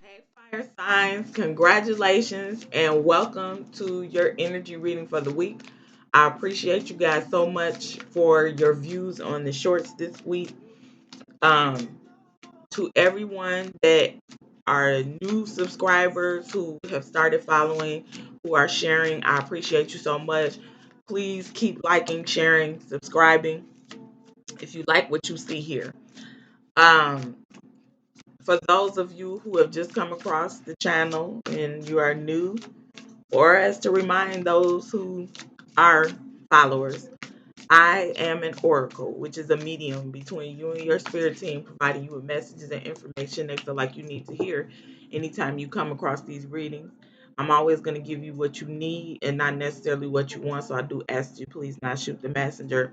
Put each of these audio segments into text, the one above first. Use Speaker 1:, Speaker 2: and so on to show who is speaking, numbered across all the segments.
Speaker 1: Hey, fire signs, congratulations and welcome to your energy reading for the week. I appreciate you guys so much for your views on the shorts this week. Um, to everyone that are new subscribers who have started following, who are sharing, I appreciate you so much. Please keep liking, sharing, subscribing if you like what you see here. Um, for those of you who have just come across the channel and you are new, or as to remind those who are followers, I am an oracle, which is a medium between you and your spirit team, providing you with messages and information they feel like you need to hear anytime you come across these readings. I'm always going to give you what you need and not necessarily what you want. So I do ask you, please not shoot the messenger.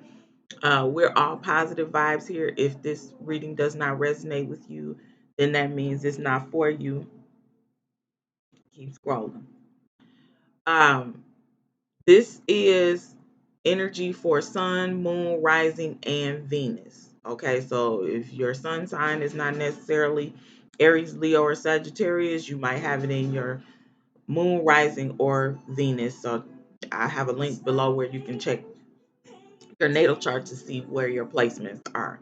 Speaker 1: We're all positive vibes here. If this reading does not resonate with you, then that means it's not for you. Keep scrolling. Um, This is energy for sun, moon, rising, and Venus. Okay, so if your sun sign is not necessarily Aries, Leo, or Sagittarius, you might have it in your moon, rising, or Venus. So I have a link below where you can check your natal chart to see where your placements are.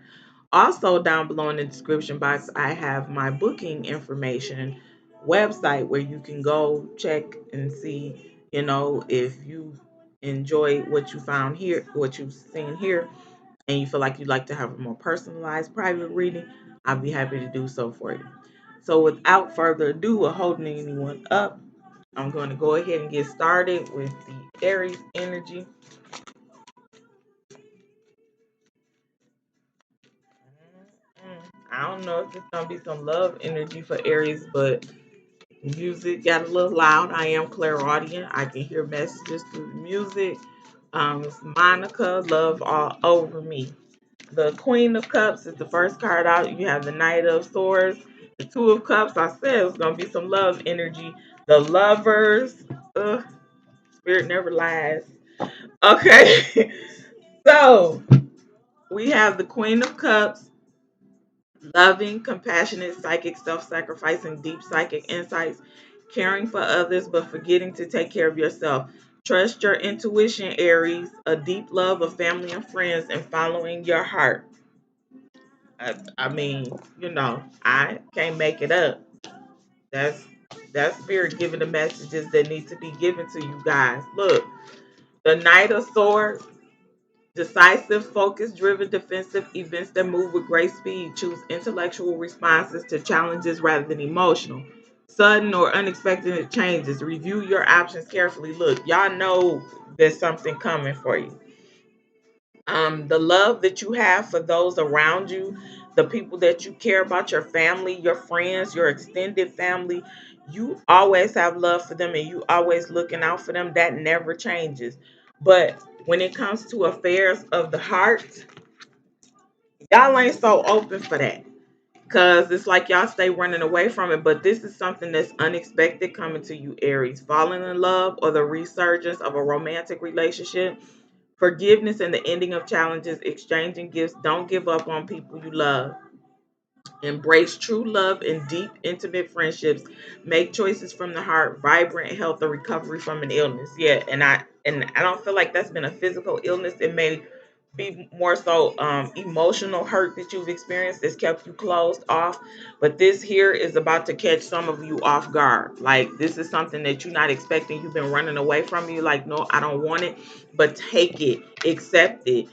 Speaker 1: Also, down below in the description box, I have my booking information website where you can go check and see, if you enjoy what you found here, what you've seen here, and you feel like you'd like to have a more personalized private reading, I'll be happy to do so for you. So, without further ado, or holding anyone up, I'm going to go ahead and get started with the Aries energy. I don't know if it's gonna be some love energy for Aries, but music got a little loud. I am clairaudient. I can hear messages through the music. It's Monica, love all over me. The Queen of Cups is the first card out. You have the Knight of Swords, the Two of Cups. I said it's gonna be some love energy. The Lovers, ugh, spirit never lies. Okay, so we have the Queen of Cups. Loving, compassionate, psychic, self sacrificing, deep psychic insights, caring for others, but forgetting to take care of yourself. Trust your intuition, Aries, a deep love of family and friends, and following your heart. I mean, I can't make it up. That's that spirit giving the messages that need to be given to you guys. Look, the Knight of Swords. Decisive, focus driven, defensive events that move with great speed. Choose intellectual responses to challenges rather than emotional. Sudden or unexpected changes. Review your options carefully. Look, y'all know there's something coming for you. The love that you have for those around you, the people that you care about, your family, your friends, your extended family, you always have love for them and you always looking out for them. That never changes. But when it comes to affairs of the heart, y'all ain't so open for that. Cause it's like y'all stay running away from it. But this is something that's unexpected coming to you, Aries. Falling in love or the resurgence of a romantic relationship, forgiveness and the ending of challenges, exchanging gifts. Don't give up on people you love. Embrace true love and deep, intimate friendships. Make choices from the heart, vibrant health, or recovery from an illness. Yeah, and I don't feel like that's been a physical illness. It may be more so emotional hurt that you've experienced that's kept you closed off. But this here is about to catch some of you off guard. Like this is something that you're not expecting. You've been running away from you. Like, no, I don't want it. But take it, accept it.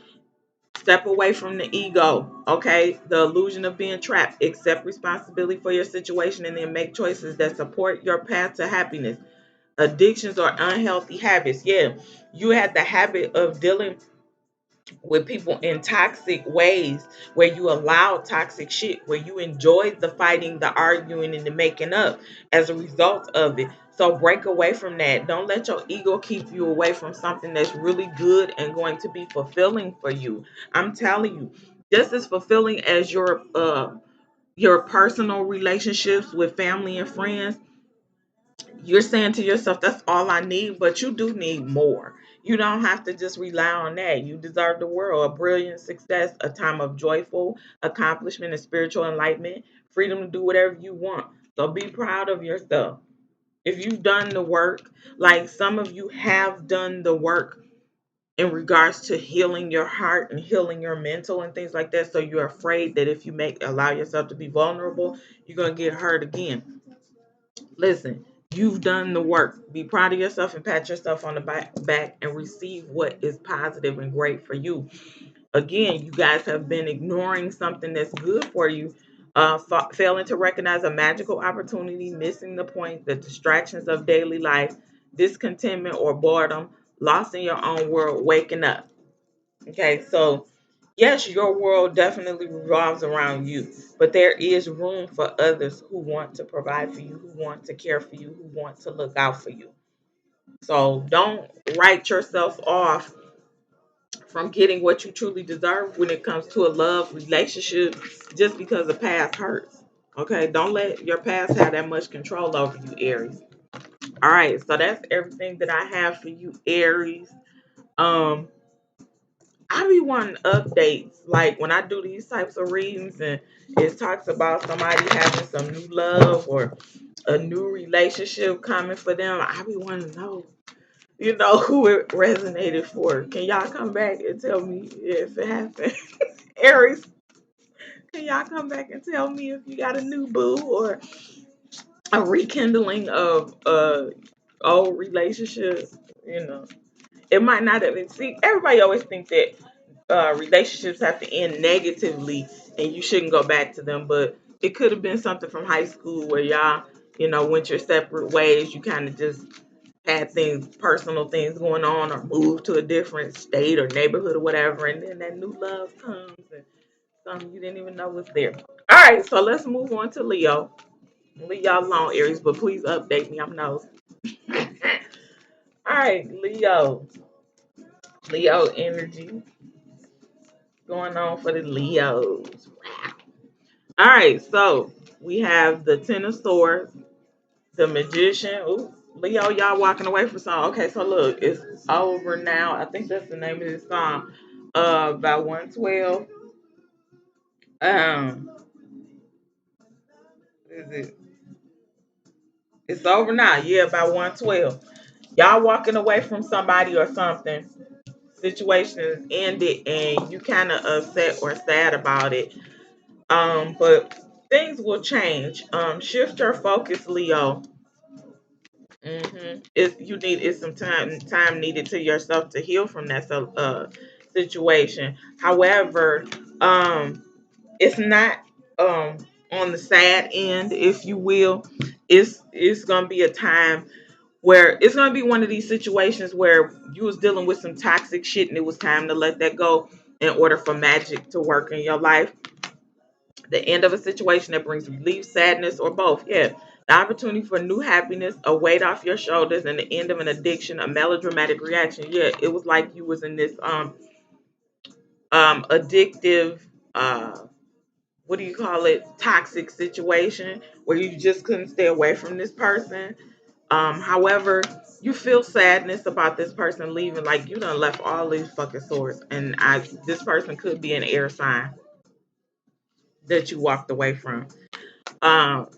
Speaker 1: Step away from the ego, okay? The illusion of being trapped. Accept responsibility for your situation and then make choices that support your path to happiness. Addictions or unhealthy habits. Yeah, you had the habit of dealing with people in toxic ways where you allow toxic shit, where you enjoyed the fighting, the arguing, and the making up as a result of it. So break away from that. Don't let your ego keep you away from something that's really good and going to be fulfilling for you. I'm telling you, just as fulfilling as your personal relationships with family and friends, you're saying to yourself, that's all I need, but you do need more. You don't have to just rely on that. You deserve the world, a brilliant success, a time of joyful accomplishment and spiritual enlightenment, freedom to do whatever you want. So be proud of yourself. If you've done the work, like some of you have done the work in regards to healing your heart and healing your mental and things like that. So you're afraid that if you make allow yourself to be vulnerable, you're gonna get hurt again. Listen, you've done the work. Be proud of yourself and pat yourself on the back and receive what is positive and great for you. Again, you guys have been ignoring something that's good for you, failing to recognize a magical opportunity, missing the point, the distractions of daily life, discontentment or boredom, lost in your own world, waking up. Okay, so yes, your world definitely revolves around you, but there is room for others who want to provide for you, who want to care for you, who want to look out for you. So don't write yourself off from getting what you truly deserve when it comes to a love relationship just because the past hurts. Okay, don't let your past have that much control over you, Aries. All right, so that's everything that I have for you, Aries. Um, I be wanting updates like when I do these types of readings and it talks about somebody having some new love or a new relationship coming for them. I be wanting to know, who it resonated for. Can y'all come back and tell me if it happened? Aries, can y'all come back and tell me if you got a new boo or a rekindling of old relationship? You know, it might not have been. See, everybody always think that relationships have to end negatively and you shouldn't go back to them, but it could have been something from high school where y'all, went your separate ways. You kind of just had things, personal things going on, or moved to a different state or neighborhood or whatever, and then that new love comes and something you didn't even know was there. All right, so let's move on to Leo. Leave y'all alone, Aries, but please update me. I'm nosy. All right, Leo. Leo energy going on for the Leos. All right, so we have the Ten of Swords, the Magician. Ooh, Leo, y'all walking away from song. Okay, so look, it's over now. I think that's the name of this song. By 112. Is it? It's over now. Yeah, by 112. Y'all walking away from somebody or something. Situation is ended, and you kind of upset or sad about it. But things will change. Shift your focus, Leo. It's some time needed to yourself to heal from that situation. However, um, it's not on the sad end, if you will. It's gonna be a time where it's gonna be one of these situations where you was dealing with some toxic shit and it was time to let that go in order for magic to work in your life. The end of a situation that brings relief, sadness, or both. Yeah. The opportunity for new happiness, a weight off your shoulders, and the end of an addiction, a melodramatic reaction. Yeah, it was like you was in this addictive what do you call it, toxic situation where you just couldn't stay away from this person. However, you feel sadness about this person leaving, like you done left all these fucking swords, and I this person could be an air sign that you walked away from.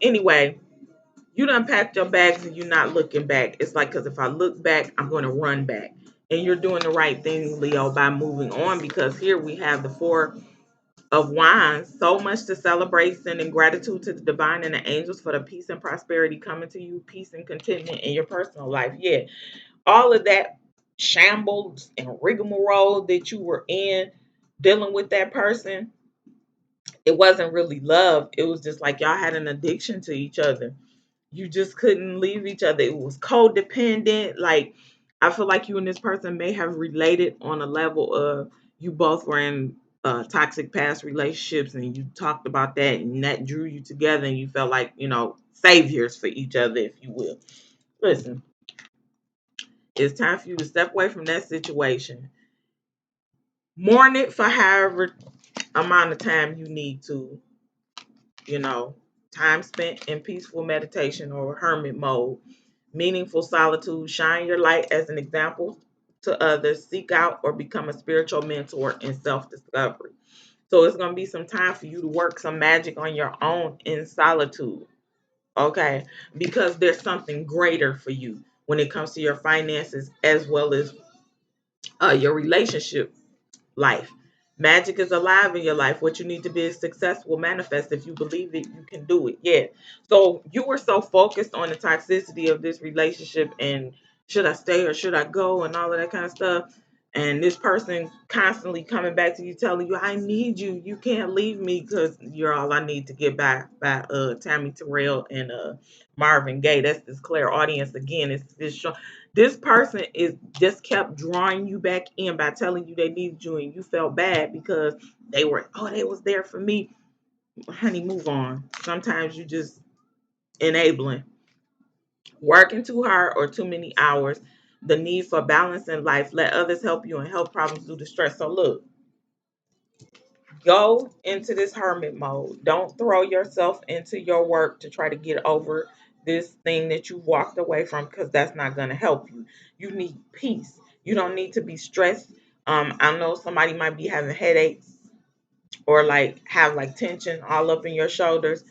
Speaker 1: Anyway, you done packed your bags and you're not looking back. It's like, because if I look back, I'm going to run back. And you're doing the right thing, Leo, by moving on, because here we have the Four of Wands. So much to celebrate, sending gratitude to the divine and the angels for the peace and prosperity coming to you, peace and contentment in your personal life. Yeah, all of that shambles and rigmarole that you were in dealing with that person, it wasn't really love. It was just like y'all had an addiction to each other. You just couldn't leave each other. It was codependent. Like, I feel like you and this person may have related on a level of you both were in toxic past relationships and you talked about that and that drew you together and you felt like, saviors for each other, if you will. Listen, it's time for you to step away from that situation. Mourn it for however amount of time you need to, you know, time spent in peaceful meditation or hermit mode, meaningful solitude, shine your light as an example to others, seek out or become a spiritual mentor in self discovery. So it's going to be some time for you to work some magic on your own in solitude. Okay, because there's something greater for you when it comes to your finances as well as your relationship life. Magic is alive in your life. What you need to be is successful, manifest. If you believe it, you can do it. Yeah. So you were so focused on the toxicity of this relationship and should I stay or should I go and all of that kind of stuff. And this person constantly coming back to you, telling you, "I need you. You can't leave me because you're all I need to get back." By Tammy Terrell and Marvin Gaye. That's this clear audience again. It's this show. This person is just kept drawing you back in by telling you they needed you and you felt bad because they was there for me. Honey, move on. Sometimes you just enabling, working too hard or too many hours, the need for balance in life. Let others help you and help problems due to stress. So look, go into this hermit mode. Don't throw yourself into your work to try to get over this thing that you walked away from because that's not going to help you. You need peace. You don't need to be stressed. I know somebody might be having headaches or like have like tension all up in your shoulders.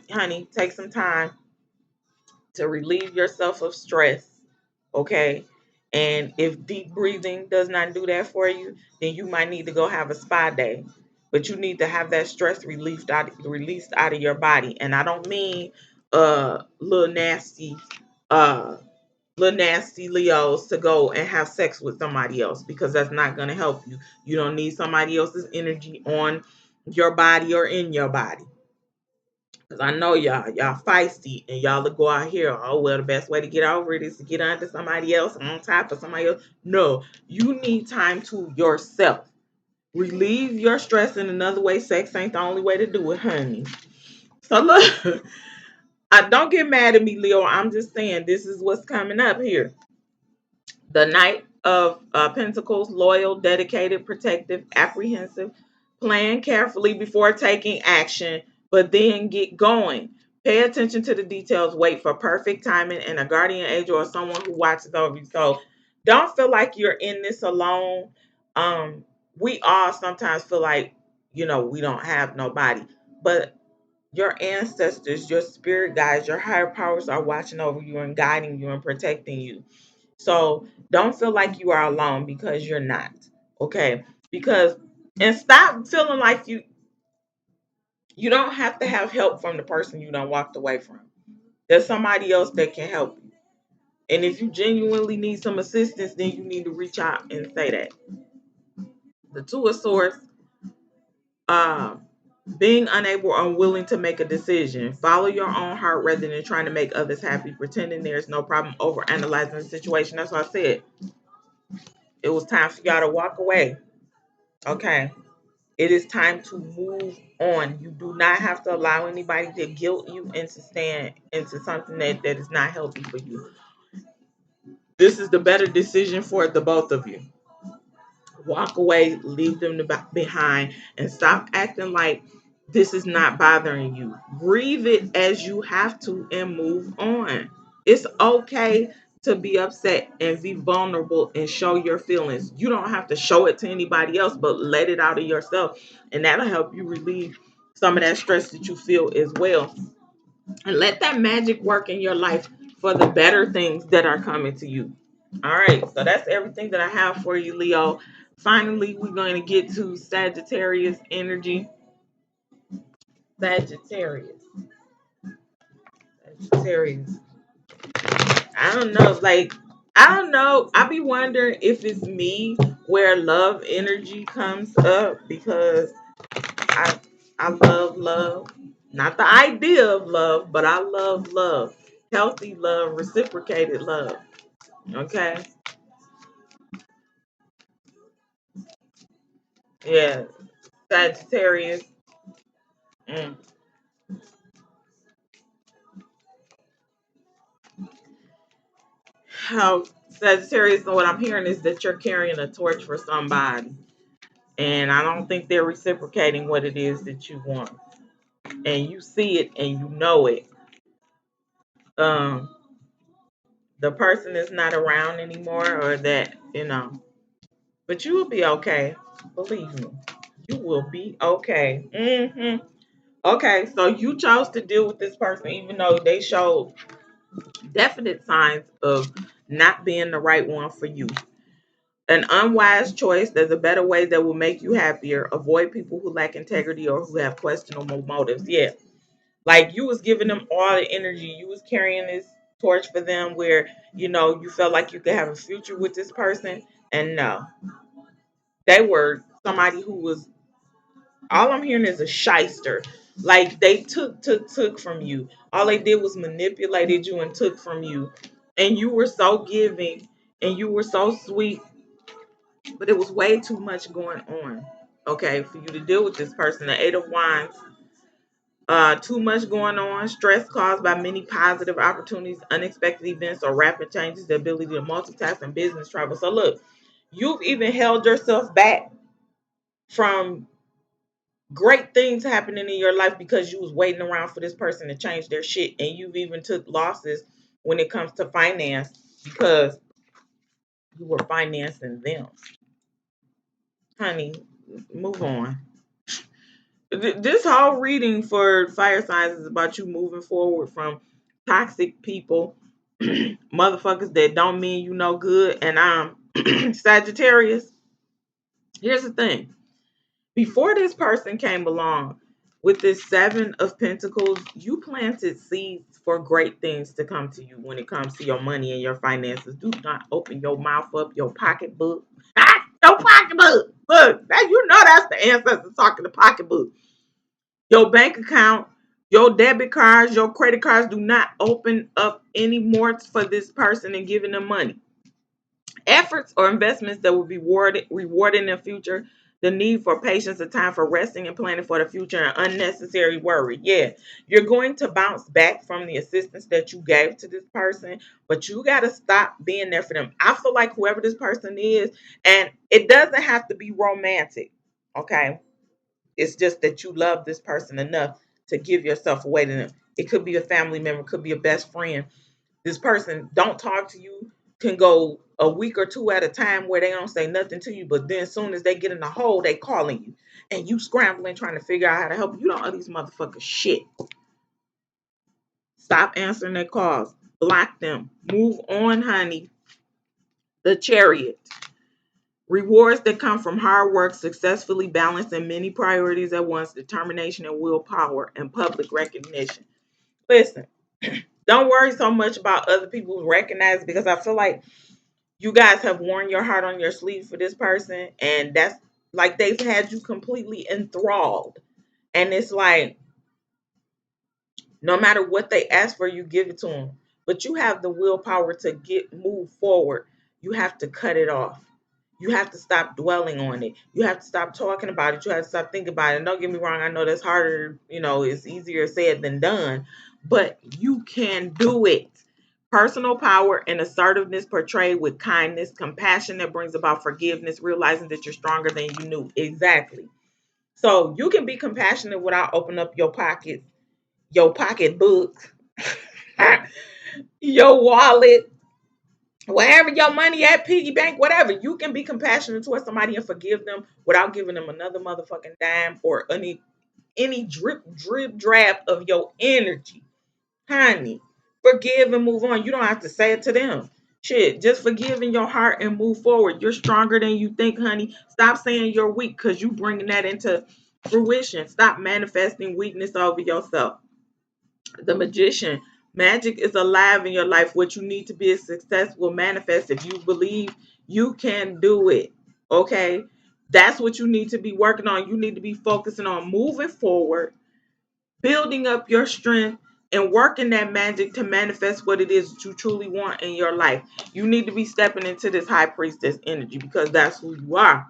Speaker 1: Honey, take some time to relieve yourself of stress. Okay. And if deep breathing does not do that for you, then you might need to go have a spa day. But you need to have that stress released out of your body. And I don't mean little nasty uh Leos to go and have sex with somebody else because that's not gonna help you. You don't need somebody else's energy on your body or in your body. Cause I know y'all feisty and y'all will go out here. Oh well, the best way to get over it is to get under somebody else on top of somebody else. No, you need time to yourself. Relieve your stress in another way. Sex ain't the only way to do it, honey. So look, I don't get mad at me, Leo. I'm just saying this is what's coming up here. The Knight of Pentacles, loyal, dedicated, protective, apprehensive. Plan carefully before taking action, but then get going. Pay attention to the details. Wait for perfect timing and a guardian angel or someone who watches over you. So don't feel like you're in this alone. We all sometimes feel like, we don't have nobody. But your ancestors, your spirit guides, your higher powers are watching over you and guiding you and protecting you. So don't feel like you are alone because you're not. Okay. Because and stop feeling like you don't have to have help from the person you don't walked away from. There's somebody else that can help you. And if you genuinely need some assistance, then you need to reach out and say that. The Two of Swords, um, being unable or unwilling to make a decision. Follow your own heart rather than trying to make others happy, pretending there's no problem over analyzing the situation. That's what I said. It was time for y'all to walk away. Okay. It is time to move on. You do not have to allow anybody to guilt you into staying into something that is not healthy for you. This is the better decision for the both of you. Walk away, leave them behind, and stop acting like this is not bothering you. Grieve it as you have to and move on. It's okay to be upset and be vulnerable and show your feelings. You don't have to show it to anybody else, but let it out of yourself, and that'll help you relieve some of that stress that you feel as well. And let that magic work in your life for the better things that are coming to you. All right, so that's everything that I have for you, Leo. Finally, we're going to get to Sagittarius energy. Sagittarius. Sagittarius. I don't know. Like, I don't know. I be wondering if it's me where love energy comes up because I I love love. Not the idea of love, but I love love. Healthy love, reciprocated love. Okay? Yeah. Sagittarius. Mm. How Sagittarius, and what I'm hearing is that you're carrying a torch for somebody. And I don't think they're reciprocating what it is that you want. And you see it and you know it. Um, the person is not around anymore or that. But you will be okay. Believe me. You will be okay. Okay, so you chose to deal with this person even though they showed definite signs of not being the right one for you. An unwise choice. There's a better way that will make you happier. Avoid people who lack integrity or who have questionable motives. Yeah. Like you was giving them all the energy. You was carrying this torch for them where, you felt like you could have a future with this person. And no, they were somebody who was, all I'm hearing is a shyster. Like they took from you. All they did was manipulated you and took from you. And you were so giving and you were so sweet, but it was way too much going on. Okay, for you to deal with this person. The Eight of Wands. Too much going on, stress caused by many positive opportunities, unexpected events, or rapid changes, the ability to multitask and business travel. So, look, you've even held yourself back from great things happening in your life because you was waiting around for this person to change their shit, and you've even took losses when it comes to finance because you were financing them. Honey, move on. This whole reading for fire signs is about you moving forward from toxic people, motherfuckers that don't mean you no good. And I'm Sagittarius. Here's the thing: before this person came along with this Seven of Pentacles, you planted seeds for great things to come to you when it comes to your money and your finances. Do not open your mouth up, your pocketbook. Your pocketbook. Look, now you know that's the ancestors talking the pocketbook. Your bank account, your debit cards, your credit cards, do not open up any more for this person and giving them money. Efforts or investments that will be rewarded in the future. The need for patience, the time for resting and planning for the future, and unnecessary worry. Yeah, you're going to bounce back from the assistance that you gave to this person, but you got to stop being there for them. I feel like whoever this person is, and it doesn't have to be romantic, okay? It's just that you love this person enough to give yourself away to them. It could be a family member, could be a best friend. This person don't talk to you, can go a week or two at a time where they don't say nothing to you, but then as soon as they get in a hole, they calling you. And you scrambling trying to figure out how to help. You don't owe these motherfuckers shit. Stop answering their calls. Block them. Move on, honey. The Chariot. Rewards that come from hard work, successfully balancing many priorities at once, determination and willpower, and public recognition. Listen, don't worry so much about other people recognize because I feel like you guys have worn your heart on your sleeve for this person, and that's like they've had you completely enthralled. And it's like no matter what they ask for, you give it to them. But you have the willpower to get move forward. You have to cut it off. You have to stop dwelling on it. You have to stop talking about it. You have to stop thinking about it. And don't get me wrong, I know that's harder, it's easier said than done, but you can do it. Personal power and assertiveness portrayed with kindness, compassion that brings about forgiveness, realizing that you're stronger than you knew. Exactly. So you can be compassionate without opening up your pocketbook, your wallet, wherever your money at, piggy bank, whatever. You can be compassionate towards somebody and forgive them without giving them another motherfucking dime or any drip drab of your energy. Honey, forgive and move on. You don't have to say it to them. Shit, just forgive in your heart and move forward. You're stronger than you think, honey. Stop saying you're weak because you bringing that into fruition. Stop manifesting weakness over yourself. The Magician. Magic is alive in your life. What you need to be a success will manifest if you believe you can do it. Okay? That's what you need to be working on. You need to be focusing on moving forward, building up your strength, and working that magic to manifest what it is that you truly want in your life. You need to be stepping into this high priestess energy because that's who you are.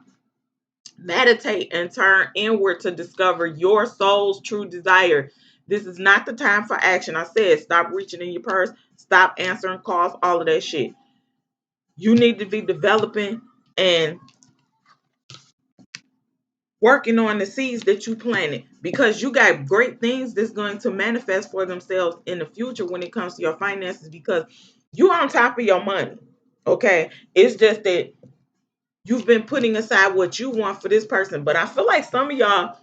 Speaker 1: Meditate and turn inward to discover your soul's true desire. This is not the time for action. I said stop reaching in your purse, stop answering calls, all of that shit. You need to be developing and working on the seeds that you planted because you got great things that's going to manifest for themselves in the future when it comes to your finances because you on top of your money. Okay. It's just that you've been putting aside what you want for this person. But I feel like some of y'all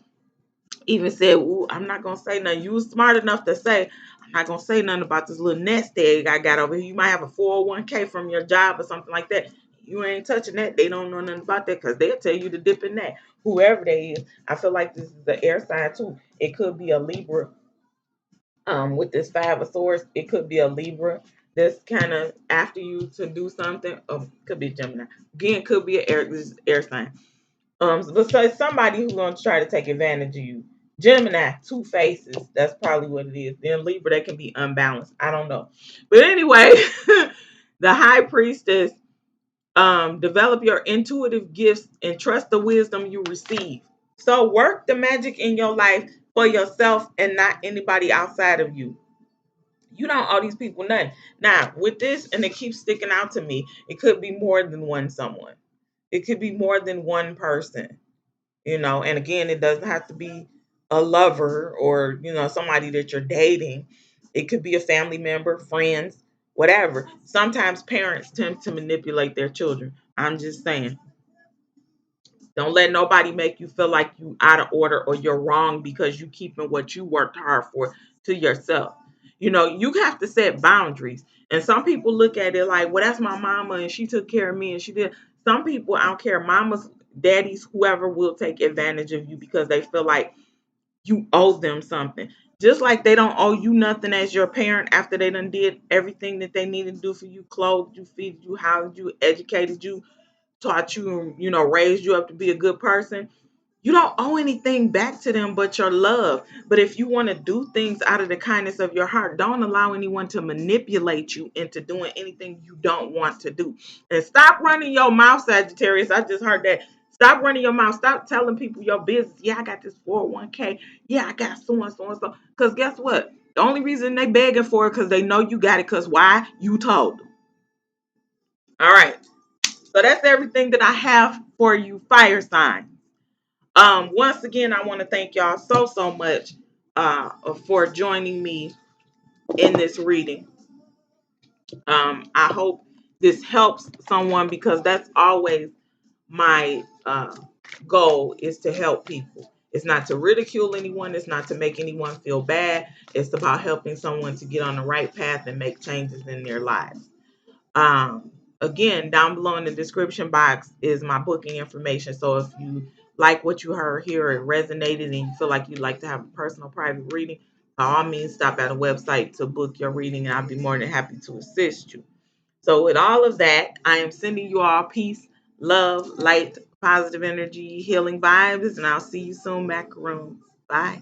Speaker 1: Even said, "Ooh, I'm not gonna say nothing." You was smart enough to say, "I'm not gonna say nothing about this little nest egg I got over here. You might have a 401k from your job or something like that. You ain't touching that. They don't know nothing about that because they'll tell you to dip in that. Whoever they is." I feel like this is the air sign too. It could be a Libra. With this five of swords, it could be a Libra that's kind of after you to do something. Could be Gemini. Again, could be an air, this is air sign. But so it's somebody who's going to try to take advantage of you. Gemini, two faces. That's probably what it is. Then Libra, they can be unbalanced. I don't know. But anyway, the high priestess, develop your intuitive gifts and trust the wisdom you receive. So work the magic in your life for yourself and not anybody outside of you. You don't owe these people nothing. Now, with this, and it keeps sticking out to me, it could be more than one someone. It could be more than one person, and again, it doesn't have to be a lover or somebody that you're dating. It could be a family member, friends, whatever. Sometimes parents tend to manipulate their children. I'm just saying, don't let nobody make you feel like you out of order or you're wrong because you keeping what you worked hard for to yourself. You have to set boundaries. And some people look at it like, well, that's my mama and she took care of me and she did. Some people, I don't care, mamas, daddies, whoever will take advantage of you because they feel like you owe them something. Just like they don't owe you nothing as your parent after they done did everything that they needed to do for you, clothed you, feed you, housed you, educated you, taught you, raised you up to be a good person. You don't owe anything back to them but your love. But if you want to do things out of the kindness of your heart, don't allow anyone to manipulate you into doing anything you don't want to do. And stop running your mouth, Sagittarius. I just heard that. Stop running your mouth. Stop telling people your business. Yeah, I got this 401k. Yeah, I got so and so and so. Because guess what? The only reason they begging for it because they know you got it. Because why? You told them. All right. So that's everything that I have for you, fire sign. Once again, I want to thank y'all so much for joining me in this reading. I hope this helps someone because that's always my goal is to help people. It's not to ridicule anyone. It's not to make anyone feel bad. It's about helping someone to get on the right path and make changes in their lives. Again, down below in the description box is my booking information. So if you like what you heard here, it resonated, and you feel like you'd like to have a personal private reading, by all means, stop at a website to book your reading, and I'll be more than happy to assist you. So with all of that, I am sending you all peace, love, light, positive energy, healing vibes, and I'll see you soon, macaroons. Bye.